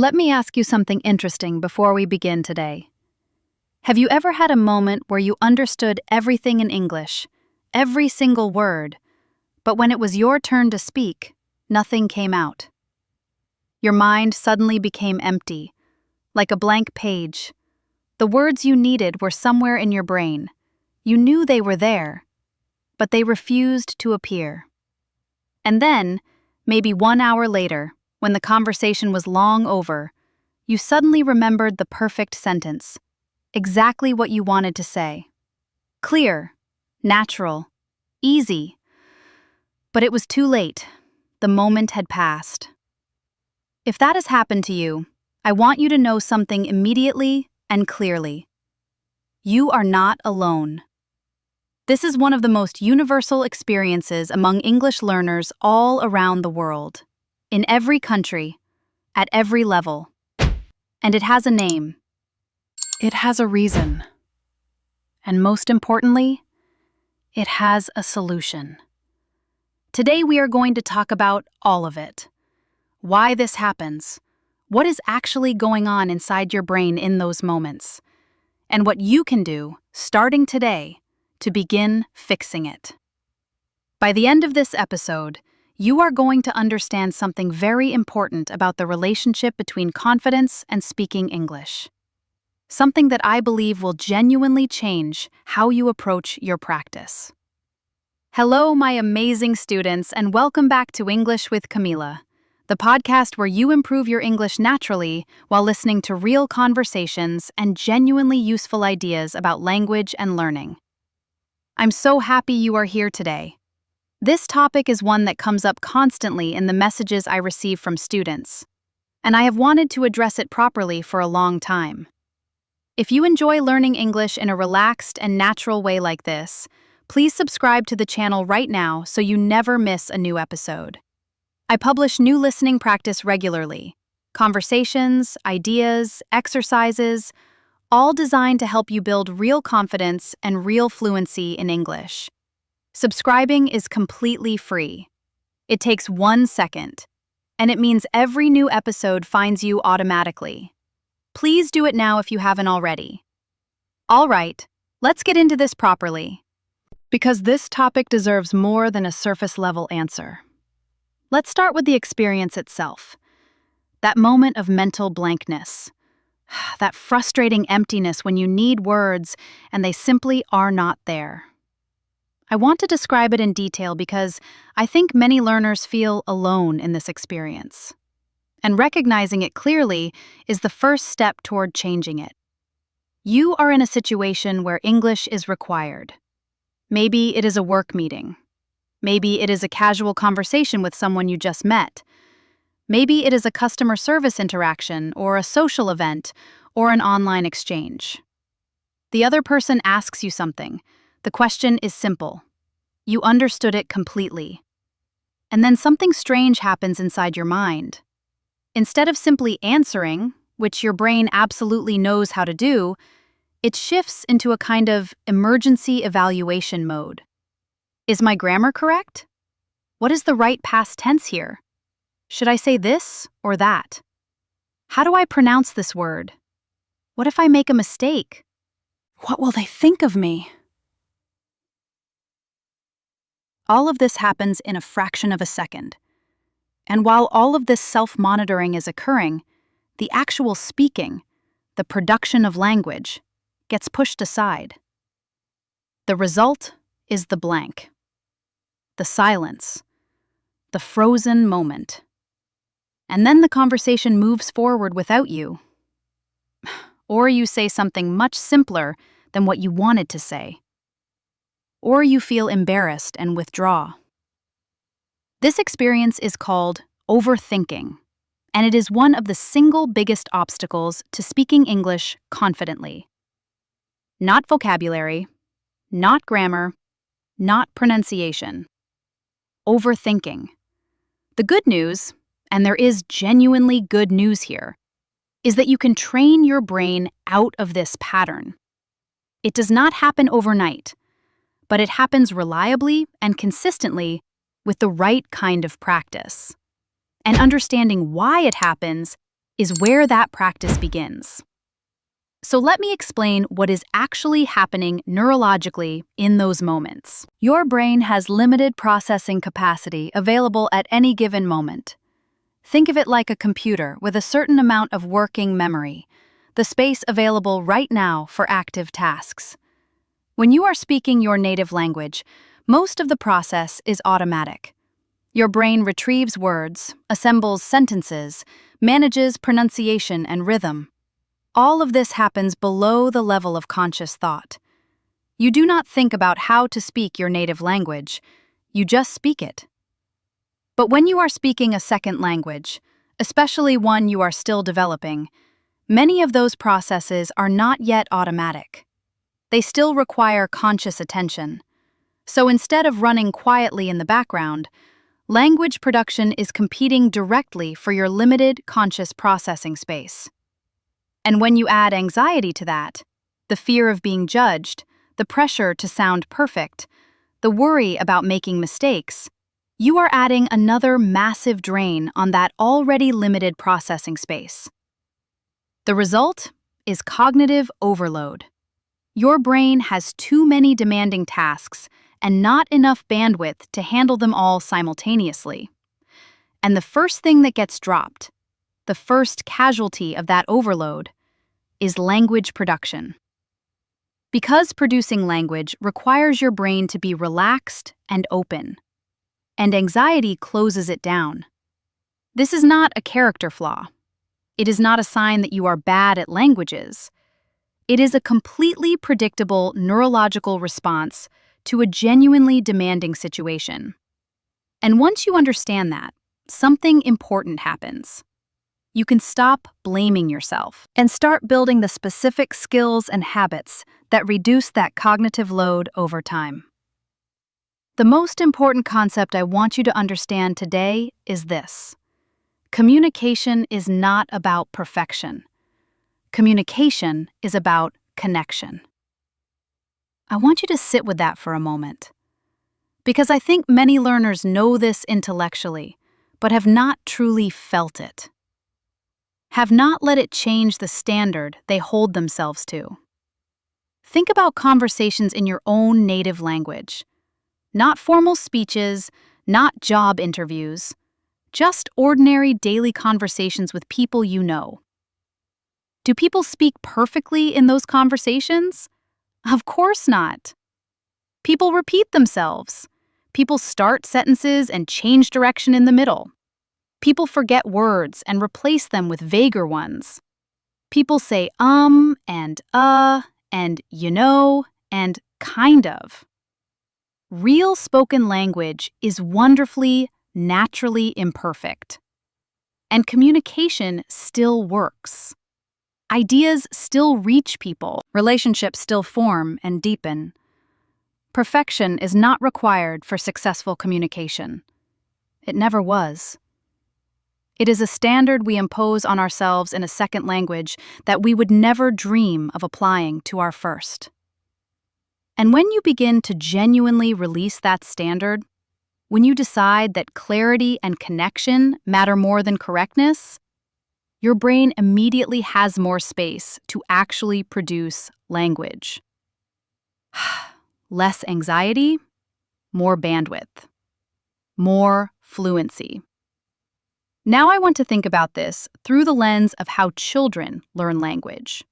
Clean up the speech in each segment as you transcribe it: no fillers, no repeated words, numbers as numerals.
Let me ask you something interesting before we begin today. Have you ever had a moment where you understood everything in English, every single word, but when it was your turn to speak, nothing came out? Your mind suddenly became empty, like a blank page. The words you needed were somewhere in your brain. You knew they were there, but they refused to appear. And then, maybe 1 hour later, when the conversation was long over, you suddenly remembered the perfect sentence, exactly what you wanted to say. Clear, natural, easy. But it was too late. The moment had passed. If that has happened to you, I want you to know something immediately and clearly. You are not alone. This is one of the most universal experiences among English learners all around the world, in every country, at every level. And it has a name. It has a reason. And most importantly, it has a solution. Today we are going to talk about all of it. Why this happens, what is actually going on inside your brain in those moments, and what you can do, starting today, to begin fixing it. By the end of this episode, you are going to understand something very important about the relationship between confidence and speaking English. Something that I believe will genuinely change how you approach your practice. Hello, my amazing students, and welcome back to English with Camila, the podcast where you improve your English naturally while listening to real conversations and genuinely useful ideas about language and learning. I'm so happy you are here today. This topic is one that comes up constantly in the messages I receive from students, and I have wanted to address it properly for a long time. If you enjoy learning English in a relaxed and natural way like this, please subscribe to the channel right now so you never miss a new episode. I publish new listening practice regularly, conversations, ideas, exercises, all designed to help you build real confidence and real fluency in English. Subscribing is completely free. It takes 1 second, and it means every new episode finds you automatically. Please do it now if you haven't already. All right, let's get into this properly, because this topic deserves more than a surface-level answer. Let's start with the experience itself. That moment of mental blankness. That frustrating emptiness when you need words and they simply are not there. I want to describe it in detail because I think many learners feel alone in this experience. And recognizing it clearly is the first step toward changing it. You are in a situation where English is required. Maybe it is a work meeting. Maybe it is a casual conversation with someone you just met. Maybe it is a customer service interaction or a social event or an online exchange. The other person asks you something. The question is simple. You understood it completely. And then something strange happens inside your mind. Instead of simply answering, which your brain absolutely knows how to do, it shifts into a kind of emergency evaluation mode. Is my grammar correct? What is the right past tense here? Should I say this or that? How do I pronounce this word? What if I make a mistake? What will they think of me? All of this happens in a fraction of a second. And while all of this self-monitoring is occurring, the actual speaking, the production of language, gets pushed aside. The result is the blank. The silence. The frozen moment. And then the conversation moves forward without you. Or you say something much simpler than what you wanted to say. Or you feel embarrassed and withdraw. This experience is called overthinking, and it is one of the single biggest obstacles to speaking English confidently. Not vocabulary, not grammar, not pronunciation. Overthinking. The good news, and there is genuinely good news here, is that you can train your brain out of this pattern. It does not happen overnight, but it happens reliably and consistently with the right kind of practice. And understanding why it happens is where that practice begins. So let me explain what is actually happening neurologically in those moments. Your brain has limited processing capacity available at any given moment. Think of it like a computer with a certain amount of working memory, the space available right now for active tasks. When you are speaking your native language, most of the process is automatic. Your brain retrieves words, assembles sentences, manages pronunciation and rhythm. All of this happens below the level of conscious thought. You do not think about how to speak your native language, you just speak it. But when you are speaking a second language, especially one you are still developing, many of those processes are not yet automatic. They still require conscious attention. So instead of running quietly in the background, language production is competing directly for your limited conscious processing space. And when you add anxiety to that, the fear of being judged, the pressure to sound perfect, the worry about making mistakes, you are adding another massive drain on that already limited processing space. The result is cognitive overload. Your brain has too many demanding tasks and not enough bandwidth to handle them all simultaneously. And the first thing that gets dropped, the first casualty of that overload, is language production. Because producing language requires your brain to be relaxed and open, and anxiety closes it down. This is not a character flaw. It is not a sign that you are bad at languages. It is a completely predictable neurological response to a genuinely demanding situation. And once you understand that, something important happens. You can stop blaming yourself and start building the specific skills and habits that reduce that cognitive load over time. The most important concept I want you to understand today is this. Communication is not about perfection. Communication is about connection. I want you to sit with that for a moment, because I think many learners know this intellectually, but have not truly felt it. Have not let it change the standard they hold themselves to. Think about conversations in your own native language. Not formal speeches, not job interviews, just ordinary daily conversations with people you know. Do people speak perfectly in those conversations? Of course not. People repeat themselves. People start sentences and change direction in the middle. People forget words and replace them with vaguer ones. People say and you know, and kind of. Real spoken language is wonderfully, naturally imperfect. And communication still works. Ideas still reach people. Relationships still form and deepen. Perfection is not required for successful communication. It never was. It is a standard we impose on ourselves in a second language that we would never dream of applying to our first. And when you begin to genuinely release that standard, when you decide that clarity and connection matter more than correctness, your brain immediately has more space to actually produce language. Less anxiety, more bandwidth, more fluency. Now I want to think about this through the lens of how children learn language.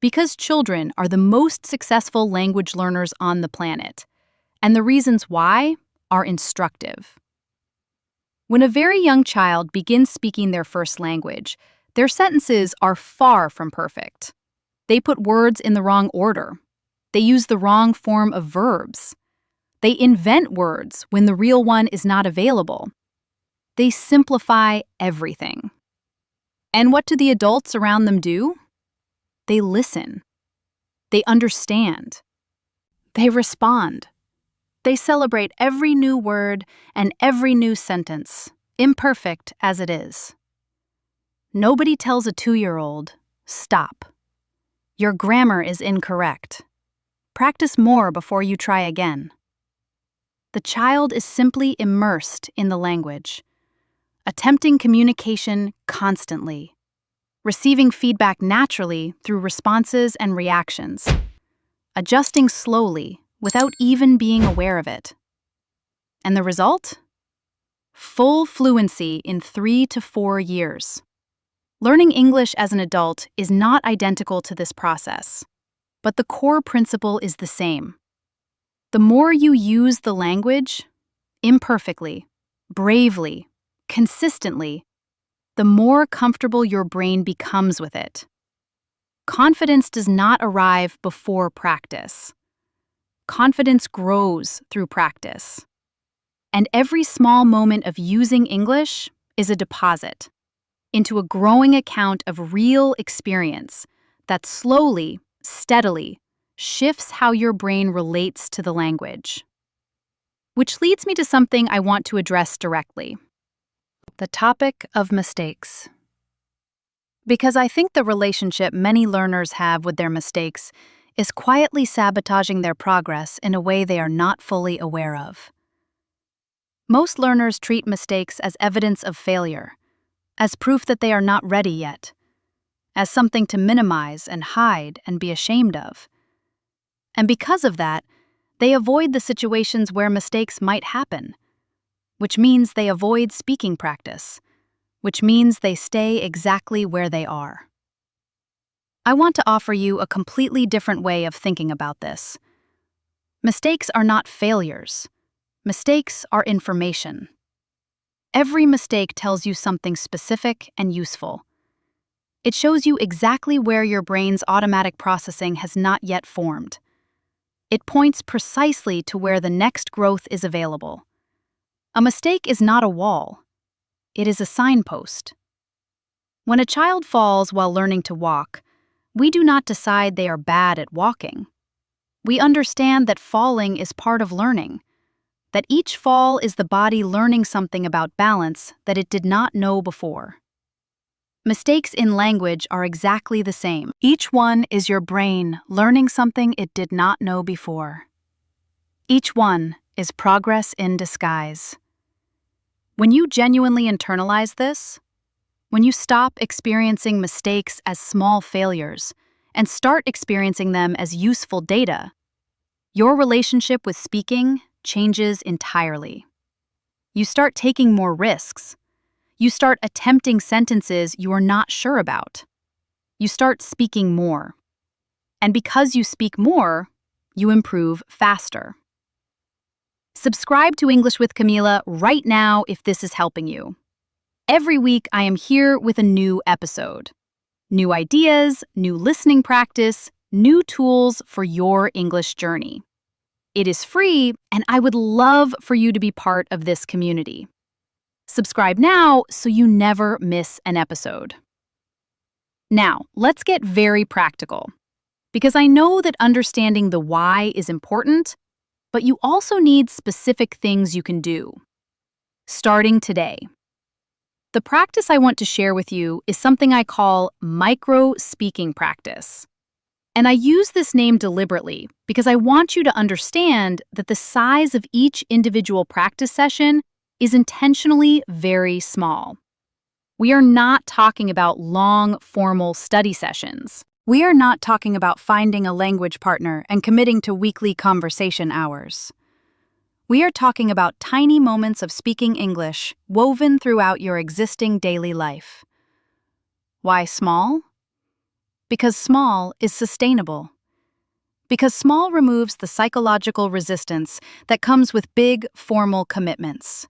Because children are the most successful language learners on the planet, and the reasons why are instructive. When a very young child begins speaking their first language, their sentences are far from perfect. They put words in the wrong order. They use the wrong form of verbs. They invent words when the real one is not available. They simplify everything. And what do the adults around them do? They listen. They understand. They respond. They celebrate every new word and every new sentence, imperfect as it is. Nobody tells a 2-year-old, "Stop. Your grammar is incorrect. Practice more before you try again." The child is simply immersed in the language, attempting communication constantly, receiving feedback naturally through responses and reactions, adjusting slowly without even being aware of it. And the result? Full fluency in 3 to 4 years. Learning English as an adult is not identical to this process, but the core principle is the same. The more you use the language, imperfectly, bravely, consistently, the more comfortable your brain becomes with it. Confidence does not arrive before practice. Confidence grows through practice. And every small moment of using English is a deposit into a growing account of real experience that slowly, steadily, shifts how your brain relates to the language. Which leads me to something I want to address directly: the topic of mistakes. Because I think the relationship many learners have with their mistakes is quietly sabotaging their progress in a way they are not fully aware of. Most learners treat mistakes as evidence of failure, as proof that they are not ready yet, as something to minimize and hide and be ashamed of. And because of that, they avoid the situations where mistakes might happen, which means they avoid speaking practice, which means they stay exactly where they are. I want to offer you a completely different way of thinking about this. Mistakes are not failures. Mistakes are information. Every mistake tells you something specific and useful. It shows you exactly where your brain's automatic processing has not yet formed. It points precisely to where the next growth is available. A mistake is not a wall. It is a signpost. When a child falls while learning to walk, we do not decide they are bad at walking. We understand that falling is part of learning, that each fall is the body learning something about balance that it did not know before. Mistakes in language are exactly the same. Each one is your brain learning something it did not know before. Each one is progress in disguise. When you genuinely internalize this, when you stop experiencing mistakes as small failures and start experiencing them as useful data, your relationship with speaking changes entirely. You start taking more risks. You start attempting sentences you are not sure about. You start speaking more. And because you speak more, you improve faster. Subscribe to English with Camila right now if this is helping you. Every week, I am here with a new episode. New ideas, new listening practice, new tools for your English journey. It is free, and I would love for you to be part of this community. Subscribe now so you never miss an episode. Now, let's get very practical, because I know that understanding the why is important, but you also need specific things you can do. Starting today. The practice I want to share with you is something I call micro-speaking practice. And I use this name deliberately because I want you to understand that the size of each individual practice session is intentionally very small. We are not talking about long, formal study sessions. We are not talking about finding a language partner and committing to weekly conversation hours. We are talking about tiny moments of speaking English woven throughout your existing daily life. Why small? Because small is sustainable. Because small removes the psychological resistance that comes with big, formal commitments.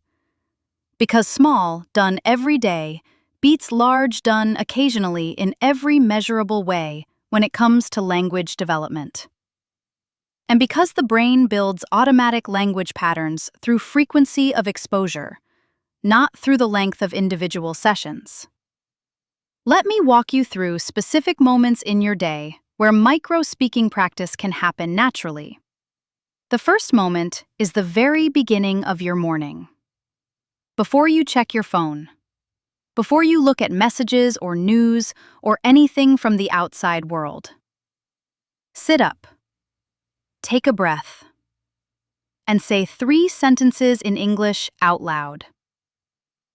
Because small, done every day, beats large, done occasionally in every measurable way when it comes to language development. And because the brain builds automatic language patterns through frequency of exposure, not through the length of individual sessions. Let me walk you through specific moments in your day where micro-speaking practice can happen naturally. The first moment is the very beginning of your morning. Before you check your phone. Before you look at messages or news or anything from the outside world. Sit up. Take a breath. And say 3 sentences in English out loud.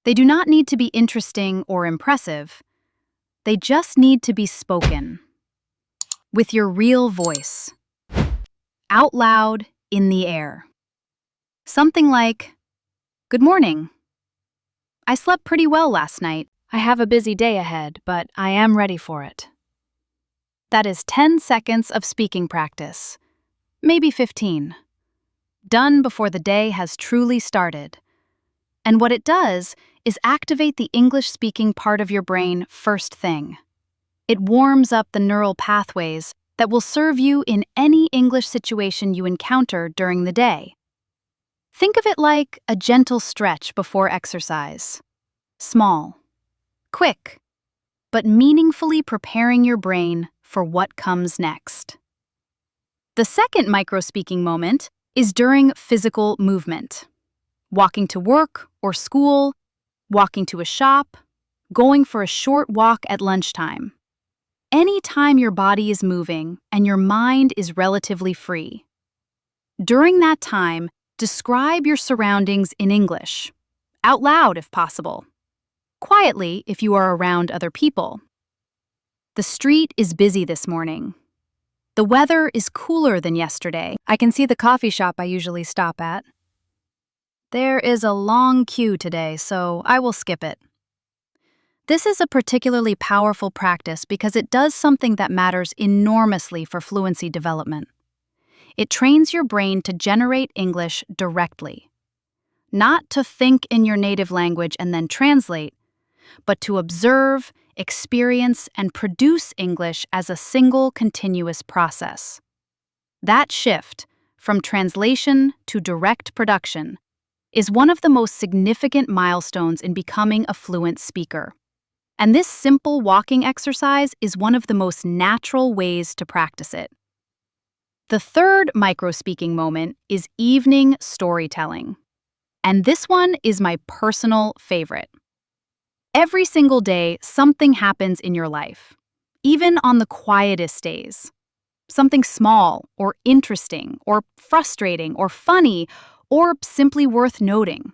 They do not need to be interesting or impressive. They just need to be spoken. With your real voice. Out loud, in the air. Something like, "Good morning. I slept pretty well last night. I have a busy day ahead, but I am ready for it." That is 10 seconds of speaking practice, maybe 15. Done before the day has truly started. And what it does is activate the English-speaking part of your brain first thing. It warms up the neural pathways that will serve you in any English situation you encounter during the day. Think of it like a gentle stretch before exercise. Small, quick, but meaningfully preparing your brain for what comes next. The second micro-speaking moment is during physical movement. Walking to work or school, walking to a shop, going for a short walk at lunchtime. Any time your body is moving and your mind is relatively free. During that time, describe your surroundings in English, out loud if possible, quietly if you are around other people. The street is busy this morning. The weather is cooler than yesterday. I can see the coffee shop I usually stop at. There is a long queue today, so I will skip it. This is a particularly powerful practice because it does something that matters enormously for fluency development. It trains your brain to generate English directly. Not to think in your native language and then translate, but to observe, experience, and produce English as a single continuous process. That shift, from translation to direct production, is one of the most significant milestones in becoming a fluent speaker. And this simple walking exercise is one of the most natural ways to practice it. The third micro-speaking moment is evening storytelling. And this one is my personal favorite. Every single day, something happens in your life, even on the quietest days. Something small, or interesting, or frustrating, or funny, or simply worth noting.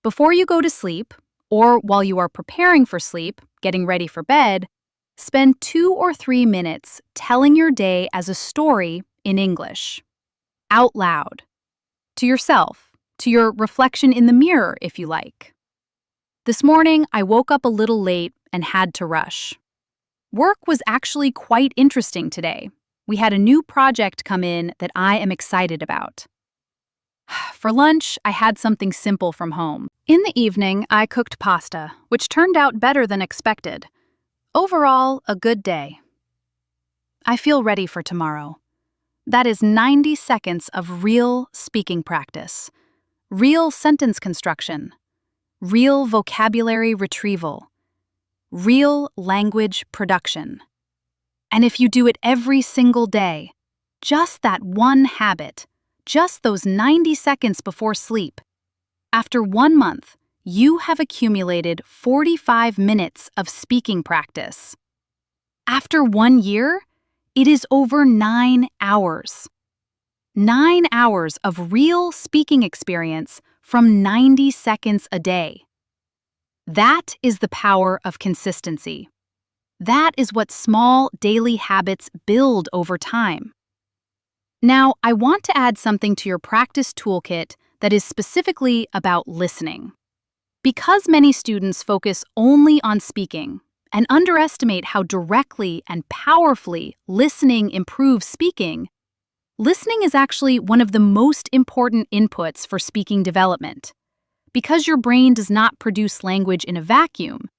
Before you go to sleep, or while you are preparing for sleep, getting ready for bed, spend 2 or 3 minutes telling your day as a story in English. Out loud. To yourself, to your reflection in the mirror, if you like. This morning, I woke up a little late and had to rush. Work was actually quite interesting today. We had a new project come in that I am excited about. For lunch, I had something simple from home. In the evening, I cooked pasta, which turned out better than expected. Overall, a good day. I feel ready for tomorrow. That is 90 seconds of real speaking practice, real sentence construction, real vocabulary retrieval, real language production. And if you do it every single day, just that one habit, just those 90 seconds before sleep, after 1 month, you have accumulated 45 minutes of speaking practice. After 1 year, it is over 9 hours. 9 hours of real speaking experience from 90 seconds a day. That is the power of consistency. That is what small daily habits build over time. Now, I want to add something to your practice toolkit that is specifically about listening. Because many students focus only on speaking and underestimate how directly and powerfully listening improves speaking, listening is actually one of the most important inputs for speaking development. Because your brain does not produce language in a vacuum,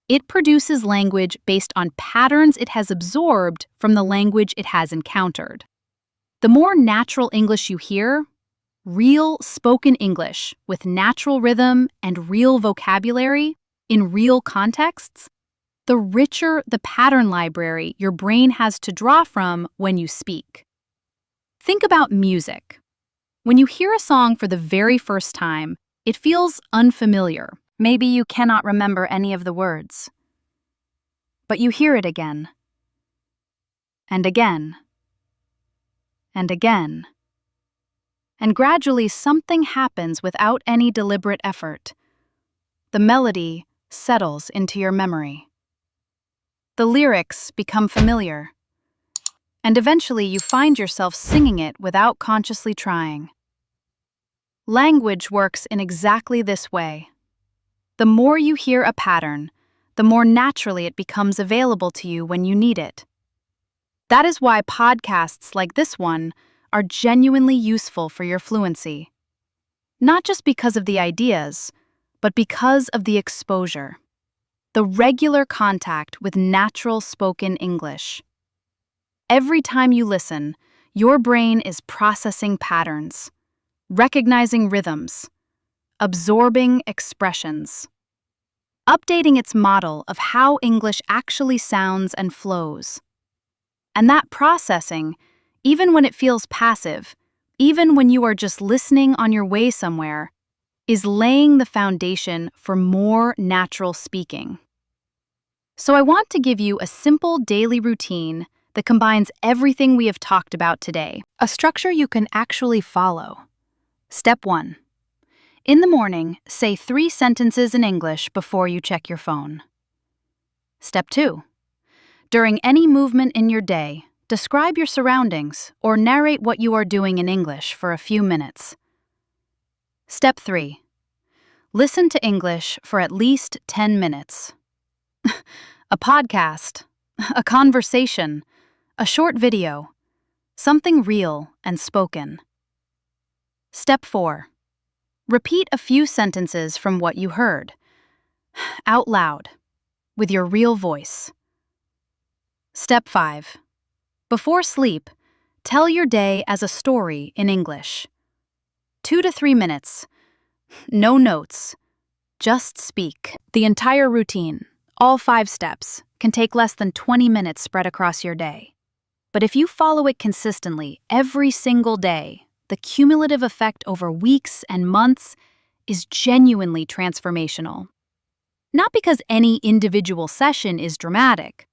it produces language based on patterns it has absorbed from the language it has encountered. The more natural English you hear, real spoken English with natural rhythm and real vocabulary in real contexts, the richer the pattern library your brain has to draw from when you speak. Think about music. When you hear a song for the very first time, it feels unfamiliar. Maybe you cannot remember any of the words. But you hear it again, and again, and again. And gradually something happens without any deliberate effort. The melody settles into your memory. The lyrics become familiar, and eventually you find yourself singing it without consciously trying. Language works in exactly this way. The more you hear a pattern, the more naturally it becomes available to you when you need it. That is why podcasts like this one are genuinely useful for your fluency. Not just because of the ideas, but because of the exposure. The regular contact with natural spoken English. Every time you listen, your brain is processing patterns, recognizing rhythms, absorbing expressions, updating its model of how English actually sounds and flows. And that processing, even when it feels passive, even when you are just listening on your way somewhere, is laying the foundation for more natural speaking. So I want to give you a simple daily routine that combines everything we have talked about today, a structure you can actually follow. Step 1. In the morning, say 3 sentences in English before you check your phone. Step 2. During any movement in your day, describe your surroundings or narrate what you are doing in English for a few minutes. Step 3. Listen to English for at least 10 minutes. A podcast, a conversation, a short video, something real and spoken. Step 4. Repeat a few sentences from what you heard, out loud, with your real voice. Step 5. Before sleep, tell your day as a story in English. 2 to 3 minutes. No notes. Just speak. The entire routine, all 5 steps, can take less than 20 minutes spread across your day. But if you follow it consistently every single day, the cumulative effect over weeks and months is genuinely transformational. Not because any individual session is dramatic,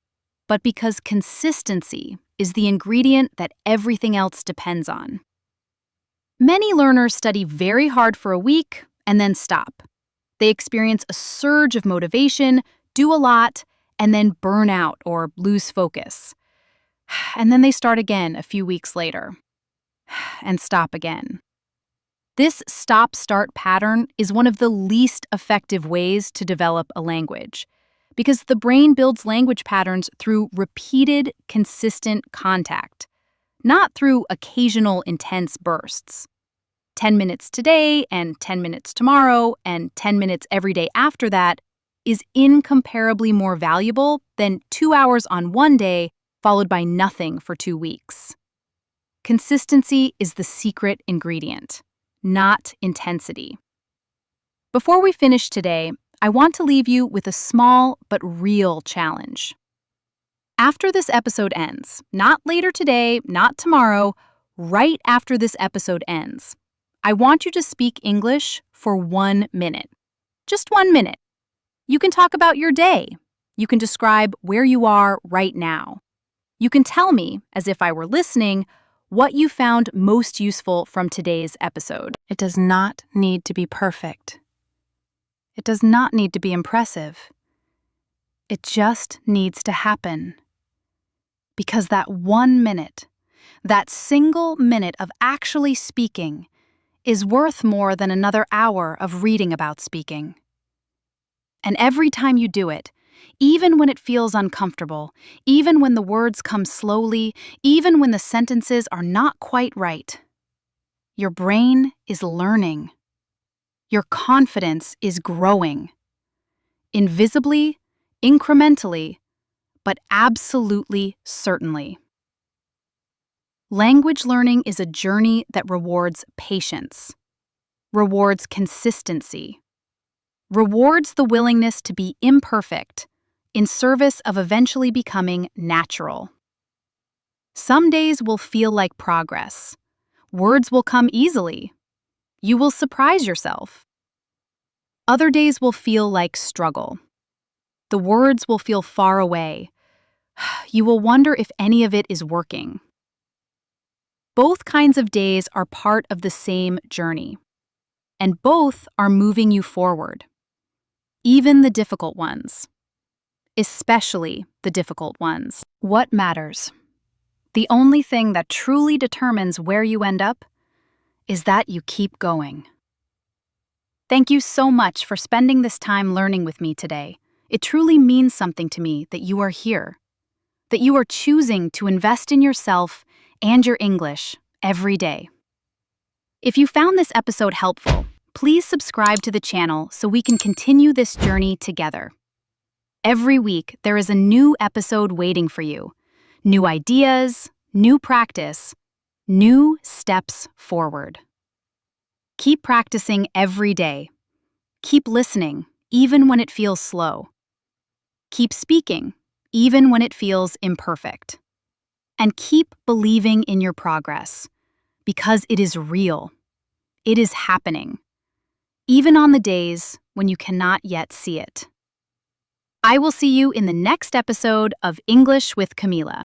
but because consistency is the ingredient that everything else depends on. Many learners study very hard for a week and then stop. They experience a surge of motivation, do a lot, and then burn out or lose focus. And then they start again a few weeks later. And stop again. This stop-start pattern is one of the least effective ways to develop a language, because the brain builds language patterns through repeated, consistent contact, not through occasional intense bursts. 10 minutes today and 10 minutes tomorrow and 10 minutes every day after that is incomparably more valuable than 2 hours on one day followed by nothing for 2 weeks. Consistency is the secret ingredient, not intensity. Before we finish today, I want to leave you with a small but real challenge. After this episode ends, not later today, not tomorrow, right after this episode ends, I want you to speak English for 1 minute. Just 1 minute. You can talk about your day. You can describe where you are right now. You can tell me, as if I were listening, what you found most useful from today's episode. It does not need to be perfect. It does not need to be impressive. It just needs to happen. Because that 1 minute, that single minute of actually speaking, is worth more than another hour of reading about speaking. And every time you do it, even when it feels uncomfortable, even when the words come slowly, even when the sentences are not quite right, your brain is learning. Your confidence is growing. Invisibly, incrementally, but absolutely certainly. Language learning is a journey that rewards patience, rewards consistency, rewards the willingness to be imperfect in service of eventually becoming natural. Some days will feel like progress. Words will come easily. You will surprise yourself. Other days will feel like struggle. The words will feel far away. You will wonder if any of it is working. Both kinds of days are part of the same journey, and both are moving you forward, even the difficult ones. especially the difficult ones. What matters? The only thing that truly determines where you end up is that you keep going. Thank you so much for spending this time learning with me today. It truly means something to me that you are here, that you are choosing to invest in yourself and your English every day. If you found this episode helpful, please subscribe to the channel so we can continue this journey together. Every week, there is a new episode waiting for you. New ideas, new practice, new steps forward. Keep practicing every day. Keep listening, even when it feels slow. Keep speaking, even when it feels imperfect. And keep believing in your progress, because it is real. It is happening, even on the days when you cannot yet see it. I will see you in the next episode of English with Camila.